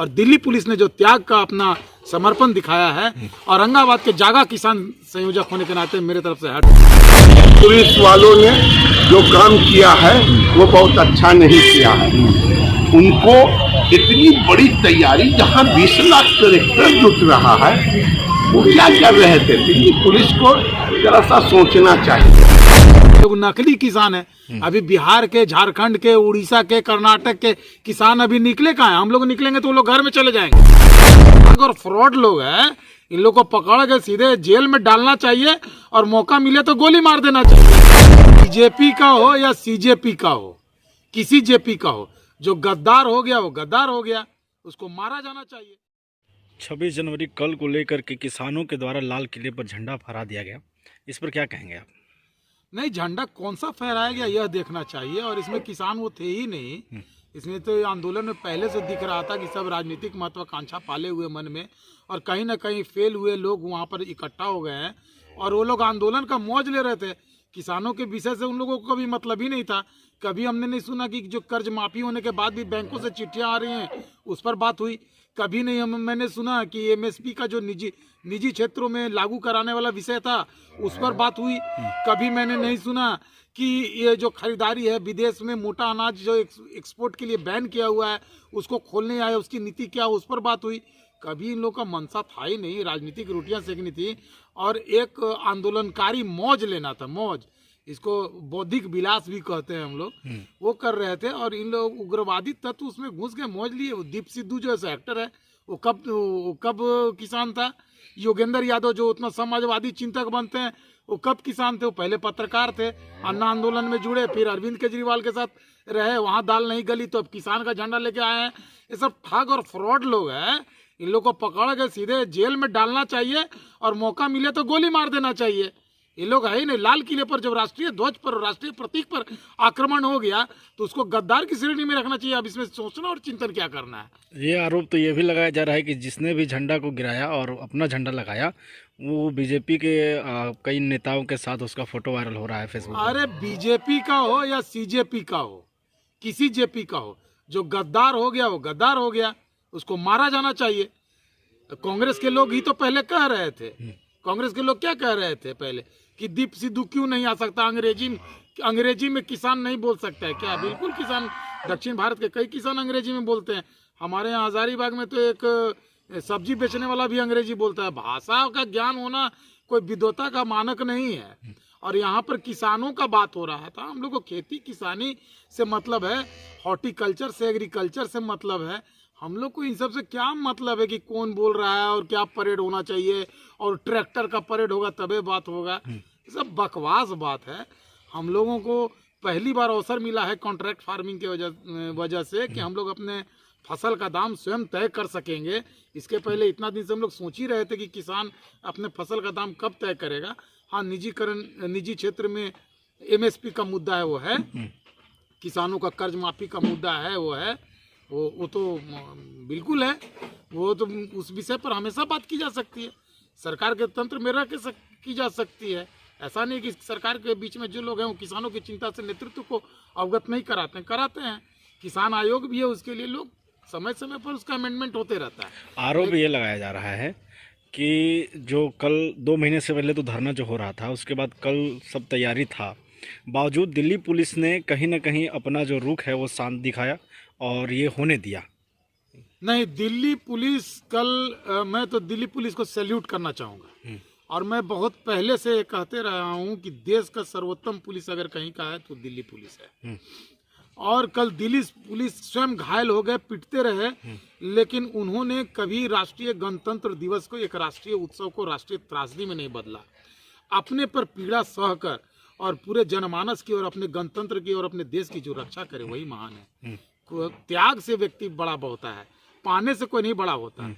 और दिल्ली पुलिस ने जो त्याग का अपना समर्पण दिखाया है, औरंगाबाद के जागा किसान संयोजक होने के नाते मेरे तरफ से पुलिस वालों ने जो काम किया है वो बहुत अच्छा नहीं किया है। उनको इतनी बड़ी तैयारी, जहां 20 लाख ट्रैक्टर जुट रहा है, वो क्या कर रहे थे? दिल्ली पुलिस को जरा सा सोचना चाहिए। लोग नकली किसान है। अभी बिहार के, झारखंड के, उड़ीसा के, कर्नाटक के किसान अभी निकले कहाँ हैं? हम लोग निकलेंगे तो वो लोग घर में चले जाएंगे। और फ्रॉड लोग हैं, इन लोग को पकड़ के सीधे जेल में डालना चाहिए और मौका मिले तो गोली मार देना चाहिए। बीजेपी का हो या सीजेपी का हो, किसी जेपी का हो, जो गद्दार हो गया वो गद्दार हो गया, उसको मारा जाना चाहिए। 26 जनवरी कल को लेकर के किसानों के द्वारा लाल किले पर झंडा फहरा दिया गया, इस पर क्या कहेंगे आप? नहीं, झंडा कौन सा फहराया गया यह देखना चाहिए। और इसमें किसान वो थे ही नहीं। इसमें तो आंदोलन में पहले से दिख रहा था कि सब राजनीतिक महत्वाकांक्षा पाले हुए मन में, और कहीं ना कहीं फेल हुए लोग वहाँ पर इकट्ठा हो गए हैं और वो लोग आंदोलन का मौज ले रहे थे। किसानों के विषय से उन लोगों को कभी मतलब ही नहीं था। कभी हमने नहीं सुना कि जो कर्ज माफी होने के बाद भी बैंकों से चिट्ठियां आ रही हैं उस पर बात हुई। कभी नहीं मैंने सुना कि एमएसपी का जो निजी क्षेत्रों में लागू कराने वाला विषय था उस पर बात हुई। कभी मैंने नहीं सुना कि ये जो खरीदारी है विदेश में मोटा अनाज जो एक्सपोर्ट के लिए बैन किया हुआ है उसको खोलने आए, उसकी नीति क्या उस पर बात हुई। कभी इन लोग का मनसा था ही नहीं। राजनीतिक रोटियां सेकनी थी और एक आंदोलनकारी मौज लेना था, मौज। इसको बौद्धिक विलास भी कहते हैं हम लोग, वो कर रहे थे। और इन लोग उग्रवादी तत्व उसमें घुस के मौज लिए। वो दीप सिद्धू जो ऐसा एक्टर है वो कब किसान था? योगेंद्र यादव जो उतना समाजवादी चिंतक बनते हैं वो कब किसान थे? वो पहले पत्रकार थे, अन्ना आंदोलन में जुड़े, फिर अरविंद केजरीवाल के साथ रहे, वहाँ दाल नहीं गली तो अब किसान का झंडा लेके आए हैं। ये सब ठग और फ्रॉड लोग हैं। इन लोग को पकड़ के सीधे जेल में डालना चाहिए और मौका मिले तो गोली मार देना चाहिए। ये लोग है ही नहीं। लाल किले पर जब राष्ट्रीय ध्वज पर, राष्ट्रीय प्रतीक पर आक्रमण हो गया तो उसको गद्दार की श्रेणी में रखना चाहिए। अब इसमें सोचना और चिंतन क्या करना है। ये आरोप तो ये भी लगाया जा रहा है कि जिसने भी झंडा को गिराया और अपना झंडा लगाया वो बीजेपी के कई नेताओं के साथ उसका फोटो वायरल हो रहा है फेसबुक पर। अरे बीजेपी का हो या सीजेपी का हो, किसी जेपी का हो, जो गद्दार हो गया वो गद्दार हो गया, उसको मारा जाना चाहिए। कांग्रेस के लोग ही तो पहले कह रहे थे, कांग्रेस के लोग क्या कह रहे थे पहले कि दीप सिद्धू क्यों नहीं आ सकता, अंग्रेजी में किसान नहीं बोल सकता है क्या? बिल्कुल किसान, दक्षिण भारत के कई किसान अंग्रेजी में बोलते हैं। हमारे यहाँ हजारीबाग में तो एक सब्जी बेचने वाला भी अंग्रेजी बोलता है। भाषा का ज्ञान होना कोई विद्वता का मानक नहीं है। और यहाँ पर किसानों का बात हो रहा था। हम लोग को खेती किसानी से मतलब है, हॉर्टिकल्चर से, एग्रीकल्चर से मतलब है। हम लोग को इन सब से क्या मतलब है कि कौन बोल रहा है और क्या परेड होना चाहिए और ट्रैक्टर का परेड होगा तबे बात होगा। ये सब बकवास बात है। हम लोगों को पहली बार अवसर मिला है कॉन्ट्रैक्ट फार्मिंग के वजह से कि हम लोग अपने फसल का दाम स्वयं तय कर सकेंगे। इसके पहले इतना दिन से हम लोग सोच ही रहे थे कि किसान अपने फसल का दाम कब तय करेगा। हाँ, निजी क्षेत्र में एमएसपी का मुद्दा है, वो है, किसानों का कर्ज माफी का मुद्दा है, वो है, वो तो बिल्कुल है। वो तो उस विषय पर हमेशा बात की जा सकती है, सरकार के तंत्र में रह के की जा सकती है। ऐसा नहीं कि सरकार के बीच में जो लोग हैं वो किसानों की चिंता से नेतृत्व को अवगत नहीं कराते हैं। किसान आयोग भी है, उसके लिए लोग समय समय पर उसका अमेंडमेंट होते रहता है। आरोप ये लगाया जा रहा है कि जो कल 2 महीने से पहले तो धरना जो हो रहा था उसके बाद कल सब तैयारी था, बावजूद दिल्ली पुलिस ने कहीं ना कहीं अपना जो रुख है वो शांत दिखाया और ये होने दिया। नहीं, दिल्ली पुलिस कल मैं तो दिल्ली पुलिस को सैल्यूट करना चाहूँगा। और मैं बहुत पहले से कहते रहा हूँ कि देश का सर्वोत्तम पुलिस अगर कहीं का है तो दिल्ली पुलिस है। और कल दिल्ली पुलिस स्वयं घायल हो गए, पिटते रहे, लेकिन उन्होंने कभी राष्ट्रीय गणतंत्र दिवस को, एक राष्ट्रीय उत्सव को राष्ट्रीय त्रासदी में नहीं बदला। अपने पर पीड़ा सहकर और पूरे जनमानस की और अपने गणतंत्र की और अपने देश की जो रक्षा करे वही महान है। त्याग से व्यक्ति बड़ा होता है, पाने से कोई नहीं बड़ा होता है।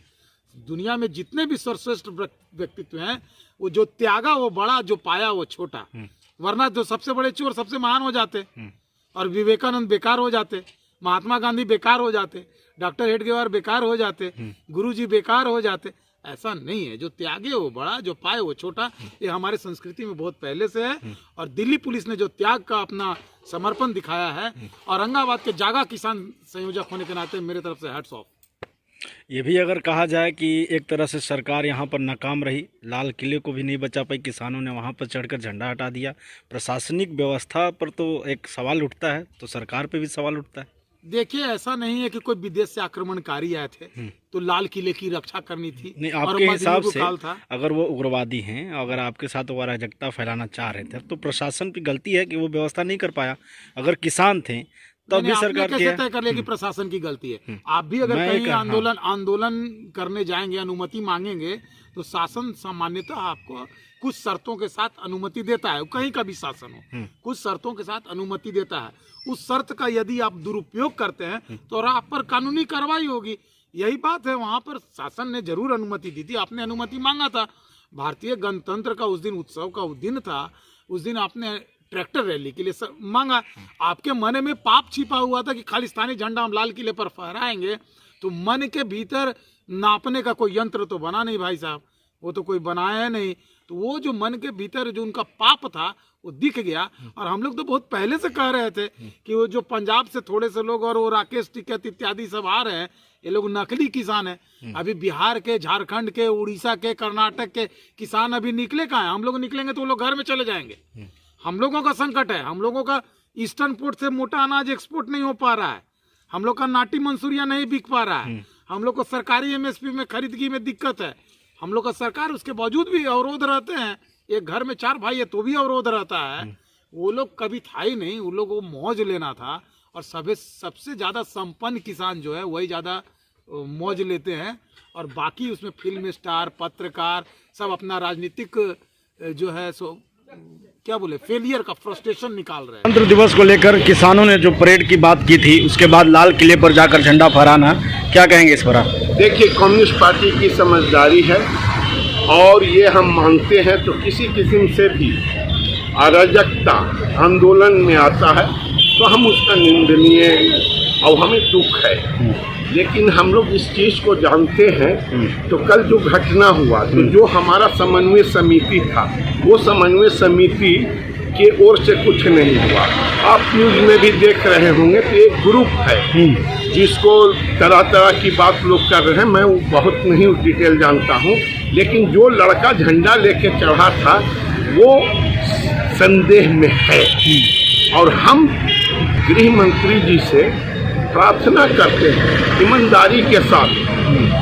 दुनिया में जितने भी सर्वश्रेष्ठ व्यक्तित्व हैं वो जो त्यागा वो बड़ा, जो पाया वो छोटा। वरना जो सबसे बड़े चोर सबसे महान हो जाते और विवेकानंद बेकार हो जाते, महात्मा गांधी बेकार हो जाते, डॉक्टर हेडगेवार बेकार हो जाते, गुरुजी बेकार हो जाते। ऐसा नहीं है, जो त्यागे वो बड़ा, जो पाए वो छोटा। ये हमारे संस्कृति में बहुत पहले से है। और दिल्ली पुलिस ने जो त्याग का अपना समर्पण दिखाया है, औरंगाबाद के जागा किसान संयोजक होने के नाते मेरे तरफ से हैट्स ऑफ। ये भी अगर कहा जाए कि एक तरह से सरकार यहाँ पर नाकाम रही, लाल किले को भी नहीं बचा पाई, किसानों ने वहाँ पर चढ़कर झंडा हटा दिया, प्रशासनिक व्यवस्था पर तो एक सवाल उठता है, तो सरकार पे भी सवाल उठता है। देखिए, ऐसा नहीं है कि कोई विदेश से आक्रमणकारी आए थे तो लाल किले की रक्षा करनी थी। नहीं, और आपके हिसाब से था। अगर वो उग्रवादी हैं, अगर आपके साथ वो अराजकता फैलाना चाह रहे थे, तो प्रशासन की गलती है कि वो व्यवस्था नहीं कर पाया। अगर किसान थे तब भी सरकार कैसे तय कर लिया कि प्रशासन की गलती है? आप भी अगर कहीं आंदोलन करने जाएंगे, अनुमति मांगेंगे, तो शासन सामान्यतः आपको कुछ शर्तों के साथ अनुमति देता है। कहीं का भी शासन हो, कुछ शर्तों के साथ अनुमति देता है। उस शर्त का यदि आप दुरुपयोग करते हैं तो आप पर कानूनी कार्रवाई होगी। यही बात है, वहां पर शासन ने जरूर अनुमति दी थी, आपने अनुमति मांगा था। भारतीय गणतंत्र का उस दिन उत्सव का दिन था, उस दिन आपने ट्रैक्टर रैली के लिए मांगा। आपके मन में पाप छिपा हुआ था कि खालिस्तानी झंडा हम लाल किले पर फहराएंगे, तो मन के भीतर नापने का कोई यंत्र तो बना नहीं भाई साहब, वो तो कोई बनाया है नहीं। तो वो जो मन के भीतर जो उनका पाप था वो दिख गया। और हम लोग तो बहुत पहले से कह रहे थे कि वो जो पंजाब से थोड़े से लोग और वो राकेश टिकैत इत्यादि सब आ रहे हैं, ये लोग नकली किसान हैं। अभी बिहार के, झारखंड के, उड़ीसा के, कर्नाटक के किसान अभी निकले कहाँ हैं? हम लोग निकलेंगे तो वो लोग घर में चले जाएंगे। हम लोगों का संकट है, हम लोगों का ईस्टर्न पोर्ट से मोटा अनाज एक्सपोर्ट नहीं हो पा रहा है, हम लोग का नाटी मंसूरिया नहीं बिक पा रहा है, हम लोग को सरकारी एमएसपी में खरीदगी में दिक्कत है, हम लोग का सरकार उसके बावजूद भी अवरोध रहते हैं। एक घर में 4 भाई है तो भी अवरोध रहता है। वो लोग कभी था ही नहीं, उन लोगों को मौज लेना था। और सबसे ज्यादा संपन्न किसान जो है वही ज्यादा मौज लेते हैं, और बाकी उसमें फिल्म स्टार, पत्रकार सब अपना राजनीतिक जो है सो क्या बोले फेलियर का फ्रस्ट्रेशन निकाल रहे हैं। गणतंत्र दिवस को लेकर किसानों ने जो परेड की बात की थी, उसके बाद लाल किले पर जाकर झंडा फहराना, क्या कहेंगे इस पर आप? देखिए, कम्युनिस्ट पार्टी की समझदारी है और ये हम मानते हैं। तो किसी किस्म से भी अराजकता आंदोलन में आता है तो हम उसका निंदनीय और हमें दुख है। लेकिन हम लोग इस चीज़ को जानते हैं। तो कल जो घटना हुआ, तो जो हमारा समन्वय समिति था, वो समन्वय समिति के ओर से कुछ नहीं हुआ। आप न्यूज़ में भी देख रहे होंगे तो एक ग्रुप है जिसको तरह तरह की बात लोग कर रहे हैं। मैं बहुत नहीं डिटेल जानता हूँ, लेकिन जो लड़का झंडा लेके चढ़ा था वो संदेह में है। और हम गृह मंत्री जी से प्रार्थना करते हैं ईमानदारी के साथ,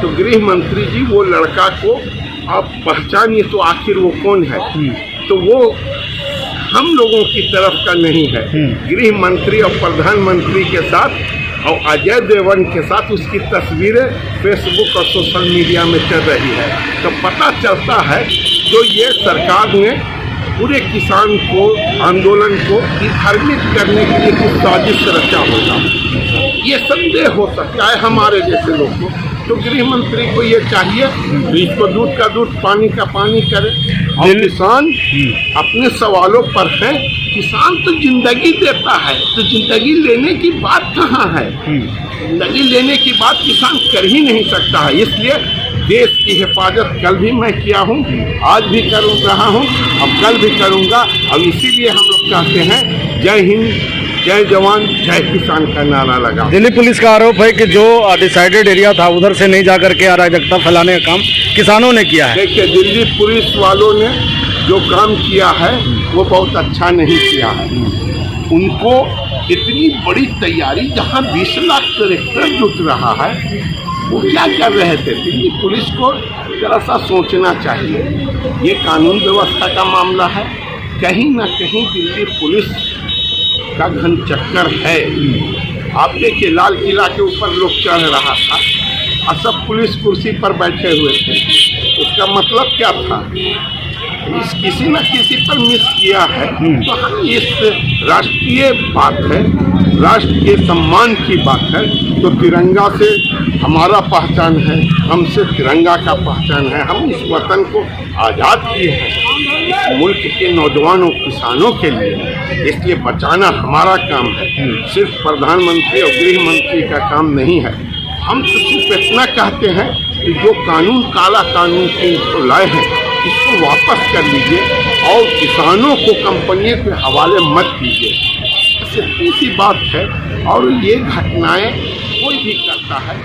तो गृह मंत्री जी वो लड़का को आप पहचानिए तो आखिर वो कौन है। तो वो हम लोगों की तरफ का नहीं है। गृह मंत्री और प्रधानमंत्री के साथ और अजय देवगन के साथ उसकी तस्वीरें फेसबुक और सोशल मीडिया में चल रही है। तो पता चलता है तो ये सरकार ने पूरे किसान को, आंदोलन को धार्मिक करने के लिए कुछ साजिश रचा होगा, ये संदेह हो सकता है हमारे जैसे लोग को। तो गृह मंत्री को ये चाहिए इसको दूध का दूध, पानी का पानी करे। और किसान अपने सवालों पर है। किसान तो जिंदगी देता है, तो जिंदगी लेने की बात कहाँ है? जिंदगी लेने की बात किसान कर ही नहीं सकता है। इसलिए देश की हिफाजत कल भी मैं किया हूँ, आज भी कर रहा हूँ, अब कल भी करूँगा। अब इसीलिए हम लोग चाहते हैं जय हिंद, जय जवान, जय किसान का नारा लगा। दिल्ली पुलिस का आरोप है कि जो डिसाइडेड एरिया था उधर से नहीं जाकर के अराजकता फैलाने का काम किसानों ने किया है। देखिए, दिल्ली पुलिस वालों ने जो काम किया है वो बहुत अच्छा नहीं किया है। उनको इतनी बड़ी तैयारी, जहाँ 20 लाख ट्रैक्टर जुट रहा है, वो क्या कर रहे थे? दिल्ली पुलिस को जरा सा सोचना चाहिए। ये कानून व्यवस्था का मामला है, कहीं ना कहीं दिल्ली पुलिस का घन चक्कर है। आप देखिए, लाल किला के ऊपर लोग चढ़ रहा था और सब पुलिस कुर्सी पर बैठे हुए थे। उसका मतलब क्या था? इस किसी न किसी पर मिस किया है। तो हम इस राष्ट्रीय बात है, राष्ट्र के सम्मान की बात है। तो तिरंगा से हमारा पहचान है, हमसे तिरंगा का पहचान है। हम इस वतन को आज़ाद किए हैं इस मुल्क के नौजवानों, किसानों के लिए। इसलिए बचाना हमारा काम है, सिर्फ प्रधानमंत्री और गृह मंत्री का काम नहीं है। हम तो सिर्फ इतना कहते हैं कि जो कानून, काला कानून को लाए हैं, इसको वापस कर लीजिए और किसानों को कंपनियों के हवाले मत कीजिए। सिर्फ इसी बात है। और ये घटनाएं कोई भी करता है